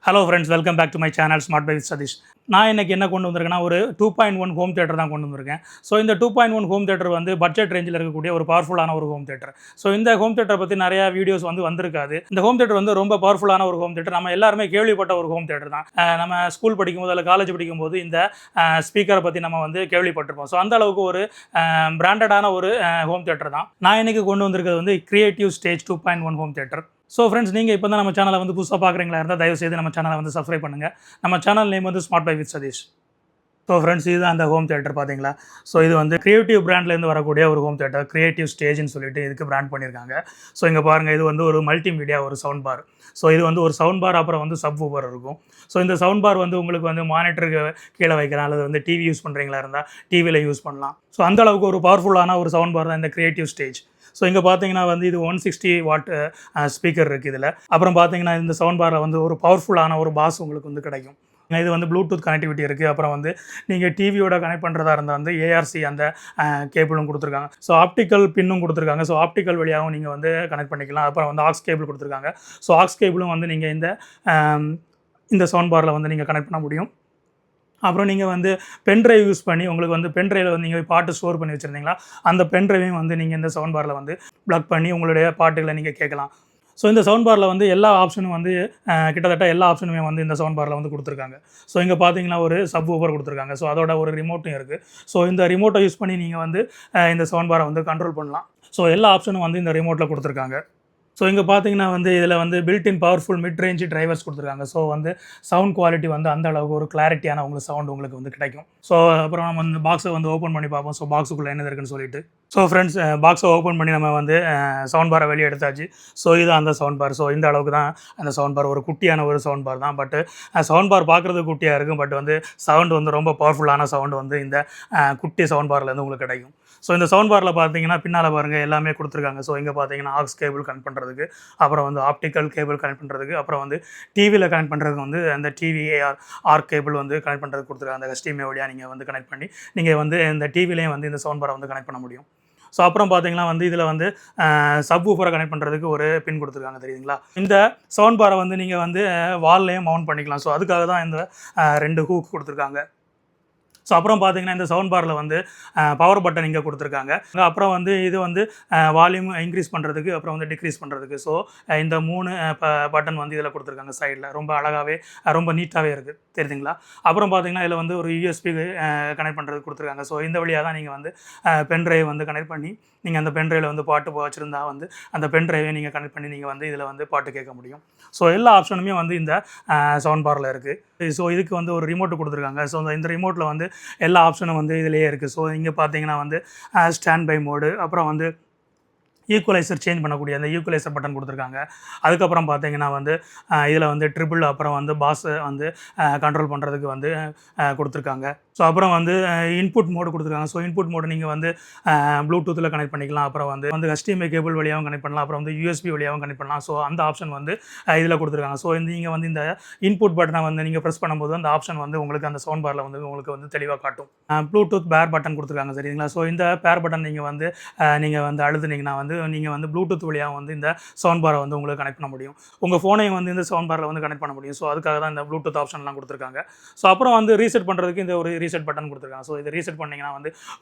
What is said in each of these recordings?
Hello friends, welcome back to my channel Smart Buy with Satish. நான் இன்றைக்கி என்ன கொண்டு வந்திருக்கேன்னா, ஒரு 2.1 ஹோம் தியேட்டர் தான் கொண்டு வந்திருக்கேன். ஸோ இந்த 2.1 ஹோம் தியேட்டர் வந்து பட்ஜெட் ரேஞ்சில் இருக்கக்கூடிய ஒரு பவர்ஃபுல்லான ஒரு ஹோம் தியேட்டர். ஸோ இந்த ஹோம் தியேட்டரை பற்றி நிறையா வீடியோஸ் வந்திருக்காது. இந்த ஹோம் தியேட்டர் வந்து ரொம்ப பவர்ஃபுல்லான ஒரு ஹோம் தியேட்டர். நம்ம எல்லாருமே கேள்விப்பட்ட ஒரு ஹோம் தியேட்டர் தான். நம்ம ஸ்கூல் படிக்கும்போது இல்லை காலேஜ் படிக்கும்போது இந்த ஸ்பீக்கரை பற்றி நம்ம கேள்விப்பட்டிருப்போம். ஸோ அந்த அளவுக்கு ஒரு பிராண்டடான ஒரு ஹோம் தியேட்டர் தான். நான் இன்றைக்கி கொண்டு வந்திருக்கிறது வந்து creative stage 2.1 home theatre. So friends, நீங்கள் இப்போ தான் நம்ம சேனலை புதுசாக பார்க்குறீங்களா இருந்தால் தயவுசெய்து நம்ம சேனலை சப்ஸ்கிரைப் பண்ணுங்கள். நம்ம channel name Smart Buy with Satish. So friends, இதுதான் அந்த ஹோம் தியேட்டர் பார்த்தீங்களா. ஸோ இது கிரியேட்டிவ் பிராண்ட்லேருந்து வரக்கூடிய ஒரு ஹோம் தியேட்டர். கிரியேட்டிவ் ஸ்டேஜ்னு சொல்லிட்டு இதுக்கு பிராண்ட் பண்ணியிருக்காங்க. ஸோ இங்கே பாருங்கள், இது ஒரு மல்டிமீடியா ஒரு சவுண்ட் பார். ஸோ இது ஒரு சவுண்ட் பார், அப்புறம் சப் ஊஃபர் இருக்கும். ஸோ இந்த சவுண்ட் பார் உங்களுக்கு மானிட்டருக்கு கீழே வைக்கலாம், அல்லது டிவி யூஸ் பண்ணுறீங்களா இருந்தால் டிவியில் யூஸ் பண்ணலாம். ஸோ அந்த அளவுக்கு ஒரு பவர்ஃபுல்லான ஒரு சவுண்ட் பார் தான் இந்த கிரியேட்டிவ் ஸ்டேஜ். ஸோ இங்கே பார்த்தீங்கன்னா இது 160 வாட் ஸ்பீக்கர் இருக்குது இதில். அப்புறம் பார்த்தீங்கன்னா இந்த சவுண்ட் பாரில் ஒரு பவர்ஃபுல்லான ஒரு பாஸ் உங்களுக்கு கிடைக்கும். இது ப்ளூடூத் கனெக்டிவிட்டி இருக்குது. அப்புறம் நீங்கள் டிவியோட கனெக்ட் பண்ணுறதா இருந்தால் ஏஆர்சி அந்த கேபிளும் கொடுத்துருக்காங்க. ஸோ ஆப்டிக்கல் பின்னும் கொடுத்துருக்காங்க. ஸோ ஆப்டிக்கல் வழியாகவும் நீங்கள் கனெக்ட் பண்ணிக்கலாம். அப்புறம் ஆக்ஸ் கேபிள் கொடுத்துருக்காங்க. ஸோ ஆக்ஸ் கேபிளும் நீங்கள் இந்த சவுண்ட் பாரில் நீங்கள் கனெக்ட் பண்ண முடியும். அப்புறம் நீங்கள் பென்ட்ரைவ் யூஸ் பண்ணி உங்களுக்கு பென்ட்ரைவில் நீங்கள் பாட்டு ஸ்டோர் பண்ணி வச்சுருந்தீங்களா, அந்த பென்ட்ரைவையும் நீங்கள் இந்த சவுண்ட் பாரில் ப்ளக் பண்ணி உங்களுடைய பாட்டுகளை நீங்கள் கேட்கலாம். ஸோ இந்த சவுண்ட் பாரில் எல்லா ஆப்ஷனும் கிட்டத்தட்ட எல்லா ஆப்ஷனுமே இந்த சவுண்ட் பாரில் கொடுத்துருக்காங்க. ஸோ இங்கே பார்த்தீங்கன்னா ஒரு சப் ஊஃபர் கொடுத்துருக்காங்க. ஸோ அதோட ஒரு ரிமோட்டும் இருக்குது. ஸோ இந்த ரிமோட்டை யூஸ் பண்ணி நீங்கள் இந்த சவுண்ட் பாரை கண்ட்ரோல் பண்ணலாம். ஸோ எல்லா ஆப்ஷனும் இந்த ரிமோட்டில் கொடுத்துருக்காங்க. ஸோ இங்கே பார்த்தீங்கன்னா இதில் built-in powerful mid range drivers கொடுத்துருக்காங்க. ஸோ சவுண்ட் குவாலிட்டி அந்த அளவுக்கு ஒரு கிளாரிட்டியான சவுண்ட் உங்களுக்கு கிடைக்கும். ஸோ அப்புறம் நம்ம பாக்ஸை ஓப்பன் பண்ணி பார்ப்போம். ஸோ பாக்ஸுக்குள்ளே என்ன இருக்குன்னு சொல்லிட்டு. ஸோ ஃப்ரெண்ட்ஸ், பாக்ஸை ஓப்பன் பண்ணி நம்ம சவுண்ட் பாரை வெளியே எடுத்தாச்சு. ஸோ இது அந்த சவுண்ட் பார். ஸோ இந்த அளவுக்கு தான் அந்த சவுண்ட் பார். ஒரு குட்டியான ஒரு சவுண்ட் பார் தான். பட் சவுண்ட் பார் பார்க்குறது குட்டியாக இருக்கும். பட் சவுண்ட் ரொம்ப பவர்ஃபுல்லான சவுண்டு இந்த குட்டி சவுண்ட் பார்லேருந்து உங்களுக்கு கிடைக்கும். ஸோ இந்த சவுண்ட் பாரில் பார்த்தீங்கன்னா பின்னால் பாருங்கள் எல்லாமே கொடுத்துருக்காங்க. ஸோ இங்கே பார்த்தீங்கன்னா ஆக்ஸ் கேபிள் கனெக்ட் பண்ணுறதுக்கு, அப்புறம் ஆப்டிக்கல் கேபிள் கனெக்ட் பண்ணுறதுக்கு, அப்புறம் டிவியில் கனெக்ட் பண்ணுறதுக்கு அந்த டிவிஏஆர் கேபிள் கனெக்ட் பண்ணுறதுக்கு கொடுத்துருக்காங்க. அந்த HDMI வழியாக நீங்கள் கனெக்ட் பண்ணி நீங்கள் இந்த டிவிலையும் இந்த சவுண்ட் பாரை கனெக்ட் பண்ண முடியும். ஸோ அப்புறம் பார்த்தீங்கன்னா இதில் சப் ஊஃபரை கனெக்ட் பண்ணுறதுக்கு ஒரு பின் கொடுத்துருக்காங்க, தெரியுதுங்களா. இந்த சவுண்ட் பாரை நீங்கள் வால்லையும் மவுண்ட் பண்ணிக்கலாம். ஸோ அதுக்காக தான் இந்த 2 ஹூக் கொடுத்துருக்காங்க. ஸோ அப்புறம் பார்த்தீங்கன்னா இந்த சவுண்ட் பாரில் பவர் பட்டன் இங்கே கொடுத்துருக்காங்க. அப்புறம் இது வால்யூம் இன்க்ரீஸ் பண்ணுறதுக்கு, அப்புறம் டிக்ரீஸ் பண்ணுறதுக்கு. ஸோ இந்த 3 பட்டன் இதில் கொடுத்துருக்காங்க சைடில். ரொம்ப அழகாகவே ரொம்ப நீட்டாகவே இருக்குது, தெரியுதுங்களா. அப்புறம் பார்த்தீங்கன்னா இதில் ஒரு USB கனெக்ட் பண்ணுறதுக்கு கொடுத்துருக்காங்க. ஸோ இந்த வழியாக தான் நீங்கள் பென்ட்ரைவ் கனெக்ட் பண்ணி நீங்கள் அந்த பென்ட்ரைவில் பாட்டு வச்சுருந்தா அந்த பென்ட்ரைவை நீங்கள் கனெக்ட் பண்ணி நீங்கள் இதில் பாட்டு கேட்க முடியும். ஸோ எல்லா ஆப்ஷனுமே இந்த சவுண்ட் பாரில் இருக்குது. ஸோ இதுக்கு ஒரு ரிமோட்டு கொடுத்துருக்காங்க. ஸோ இந்த ரிமோட்டில் எல்லா ஆப்ஷனும் இதிலேயே இருக்குது. ஸோ இங்கே பார்த்தீங்கன்னா ஸ்டாண்ட் பை மோடு, அப்புறம் ஈக்குவலைசர் சேஞ்ச் பண்ணக்கூடிய அந்த ஈக்குவலைசர் பட்டன் கொடுத்துருக்காங்க. அதுக்கப்புறம் பார்த்தீங்கன்னா இதில் ட்ரிபிள், அப்புறம் பாஸ் கண்ட்ரோல் பண்ணுறதுக்கு கொடுத்துருக்காங்க. ஸோ அப்புறம் இன்புட் மோடு கொடுத்துருக்காங்க. ஸோ இன்புட் மோடு நீங்கள் ப்ளூடூத்தில் கனெக்ட் பண்ணிக்கலாம். அப்புறம் HDMI கேபிள் வழியாகவும் கனெக்ட் பண்ணலாம். அப்புறம் USB வழியாகவும் கனெக்ட் பண்ணலாம். ஸோ அந்த ஆப்ஷன் இதில் கொடுத்துருக்காங்க. ஸோ நீங்கள் இந்த இன்புட் பட்டனை நீங்கள் ப்ரெஸ் பண்ணும்போது அந்த ஆப்ஷன் உங்களுக்கு அந்த சவுண்ட் பாரில் உங்களுக்கு தெளிவாக காட்டும். ப்ளூடூத் பேர் பட்டன் கொடுத்துருக்காங்க, சரிங்களா. ஸோ இந்த பேர் பட்டன் நீங்கள் அழுதுனீங்கன்னா நீங்கள் ப்ளூடூத் வழியாக இந்த சவுண்ட் பாரை உங்களுக்கு கனெக்ட் பண்ண முடியும். உங்கள் ஃபோனையும் இந்த சவுண்ட் பாரில் கனெக்ட் பண்ண முடியும். ஸோ அதுக்காக தான் இந்த ப்ளூடூத் ஆப்ஷன்லாம் கொடுத்துருக்காங்க. ஸோ அப்புறம் ரீசெட் பண்ணுறதுக்கு இந்த ஒரு ரீசெட் பட்டன் கொடுத்துருக்காங்க. ஸோ இதை ரீசெட் பண்ணிங்கன்னா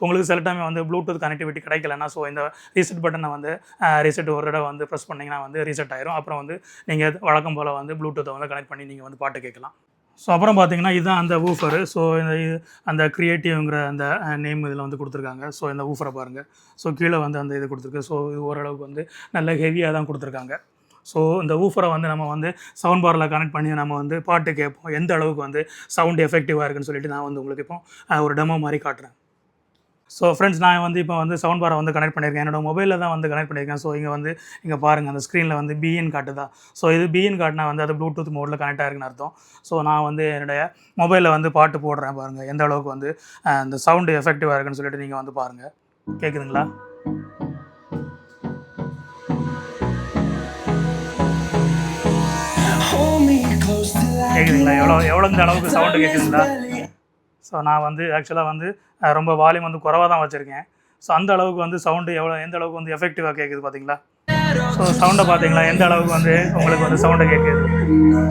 உங்களுக்கு சில டைம் ப்ளூடூத் கனெக்டிவிட்டி கிடைக்கலன்னா, ஸோ இந்த ரீசெட் பட்டனை ரீசெட் ஒரு தடவை ப்ரெஸ் பண்ணிங்கன்னா ரீசெட் ஆயிரும். அப்புறம் நீங்கள் வழக்கம் போல் ப்ளூடூத்தை கனெக்ட் பண்ணி நீங்கள் பாட்டு கேட்கலாம். ஸோ அப்புறம் பார்த்தீங்கன்னா இதுதான் அந்த ஊஃபரு. ஸோ அந்த கிரியேட்டிவ்ங்கிற அந்த நேம் இதில் கொடுத்துருக்காங்க. ஸோ இந்த ஊஃபரை பாருங்கள். ஸோ கீழே அந்த இது கொடுத்துருக்கு. ஸோ இது ஓரளவுக்கு நல்ல ஹெவியாக தான் கொடுத்துருக்காங்க. ஸோ இந்த ஊஃபரை நம்ம சவுண்ட் பாரில் கனெக்ட் பண்ணி நம்ம பாட்டு கேட்போம். எந்த அளவுக்கு சவுண்ட் எஃபெக்டிவாக இருக்குன்னு சொல்லிட்டு நான் உங்களுக்கு இப்போ ஒரு டெமோ மாதிரி காட்டுறேன். ஸோ ஃப்ரெண்ட்ஸ், நான் இப்போ சவுண்ட் பாரை கனெக்ட் பண்ணியிருக்கேன். என்னோடய மொபைலில் தான் கனெக்ட் பண்ணியிருக்கேன். ஸோ இங்கே பாருங்கள், அந்த ஸ்க்ரீனில் BN காட்டுதா. ஸோ இது BN காட்டினா அது ப்ளூடூத் மோடில் கனெக்ட் ஆகிருக்குன்னு அர்த்தம். ஸோ நான் என்னுடைய மொபைலில் பாட்டு போடுறேன் பாருங்கள், எந்த அளவுக்கு அந்த சவுண்டு எஃபெக்டிவாக இருக்குன்னு சொல்லிட்டு நீங்கள் பாருங்கள். கேட்குதுங்களா? கேட்குதுங்களா? எவ்வளோ இந்த அளவுக்கு சவுண்டு கேட்குதுங்களா? ஸோ நான் ஆக்சுவலாக ரொம்ப வால்யூம் குறைவாக தான் வச்சுருக்கேன். ஸோ அந்த அளவுக்கு சவுண்டு எந்த அளவுக்கு எஃபெக்டிவாக கேட்குது பார்த்தீங்களா? ஸோ சவுண்டை பார்த்தீங்களா எந்த அளவுக்கு வந்து உங்களுக்கு வந்து சவுண்டை கேட்குது.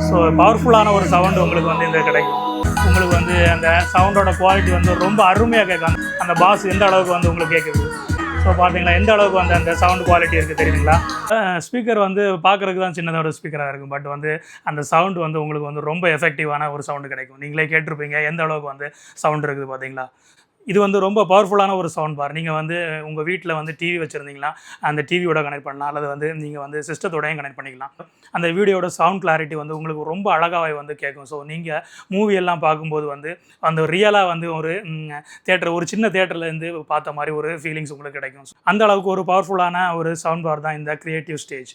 ஸோ பவர்ஃபுல்லான ஒரு சவுண்டு உங்களுக்கு வந்து இந்த கிடைக்கும். உங்களுக்கு வந்து அந்த சவுண்டோட குவாலிட்டி வந்து ரொம்ப அருமையாக கேட்கும். அந்த பாஸ் எந்த அளவுக்கு வந்து உங்களுக்கு கேட்குது. ஸோ பார்த்தீங்களா எந்த அளவுக்கு வந்து அந்த சவுண்ட் குவாலிட்டி இருக்குது தெரியுங்களா. ஸ்பீக்கர் வந்து பார்க்குறதுக்கு தான் சின்னதாக ஒரு ஸ்பீக்கராக இருக்கும், பட் வந்து அந்த சவுண்டு வந்து உங்களுக்கு வந்து ரொம்ப எஃபெக்டிவான ஒரு சவுண்டு கிடைக்கும். நீங்களே கேட்டிருப்பீங்க எந்த அளவுக்கு வந்து சவுண்ட் இருக்குது பார்த்தீங்களா. இது வந்து ரொம்ப பவர்ஃபுல்லான ஒரு சவுண்ட் பார். நீங்கள் வந்து உங்கள் வீட்டில் வந்து டிவி வச்சுருந்தீங்கன்னா அந்த டிவியோட கனெக்ட் பண்ணலாம், அல்லது வந்து நீங்கள் வந்து சிஸ்டத்தோடையும் கனெக்ட் பண்ணிக்கலாம். அந்த வீடியோட சவுண்ட் கிளாரிட்டி வந்து உங்களுக்கு ரொம்ப அழகாகவே வந்து கேட்கும். ஸோ நீங்கள் மூவி எல்லாம் பார்க்கும்போது வந்து அந்த ரியலாக வந்து ஒரு தேட்டர், ஒரு சின்ன தேட்டர்லேருந்து பார்த்த மாதிரி ஒரு ஃபீலிங்ஸ் உங்களுக்கு கிடைக்கும். அந்த அளவுக்கு ஒரு பவர்ஃபுல்லான ஒரு சவுண்ட் பார் தான் இந்த கிரியேட்டிவ் ஸ்டேஜ்.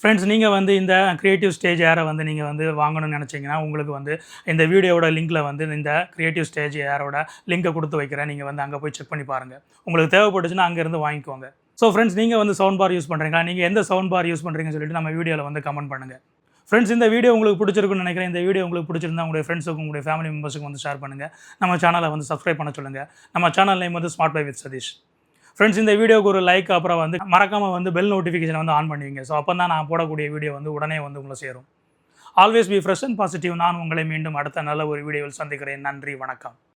ஃப்ரெண்ட்ஸ், நீங்கள் வந்து இந்த கிரியேட்டிவ் ஸ்டேஜ் ஏரை வந்து நீங்கள் வந்து வாங்கணும்னு நினச்சிங்கன்னா உங்களுக்கு வந்து இந்த வீடியோவோட லிங்க்கில் வந்து இந்த கிரியேட்டிவ் ஸ்டேஜ் ஏரோட லிங்கை கொடுத்து வைக்கிறேன். நீங்கள் வந்து அங்கே போய் செக் பண்ணி பாருங்கள். உங்களுக்கு தேவைப்பட்டுச்சுன்னா அங்கேருந்து வாங்கிக்கோங்க. ஸோ ஃப்ரெண்ட்ஸ், நீங்கள் வந்து சவுண்ட் பார் யூஸ் பண்ணுறீங்களா, நீங்கள் எந்த சவுண்ட் பார் யூஸ் பண்ணுறீங்கன்னு சொல்லிட்டு நம்ம வீடியோவில் வந்து கமெண்ட் பண்ணுங்கள். ஃப்ரெண்ட்ஸ், இந்த வீடியோ உங்களுக்கு பிடிச்சிருக்குன்னு நினைக்கிறேன். இந்த வீடியோ உங்களுக்கு பிடிச்சிருந்தா உங்களுடைய ஃப்ரெண்ட்ஸுக்கும் உங்களுடைய ஃபேமிலி மெம்பர்ஸுக்கும் வந்து ஷேர் பண்ணுங்கள். நம்ம சேனலை வந்து சப்ஸ்கிரைப் பண்ண சொல்லுங்கள். நம்ம சேனல் நேம் வந்து Smart Buy with Satish. Friends, இந்த வீடியோக்கு ஒரு லைக், அப்புறம் வந்து மறக்காமல் வந்து பெல் நோட்டிஃபிகேஷன் வந்து ஆன் பண்ணுவீங்க. ஸோ அப்போ தான் நான் போடக்கூடிய வீடியோ வந்து உடனே வந்து உங்களை சேரும். Always be fresh and positive. நான் உங்களை மீண்டும் அடுத்த நல்ல ஒரு வீடியோவில் சந்திக்கிறேன். நன்றி, வணக்கம்.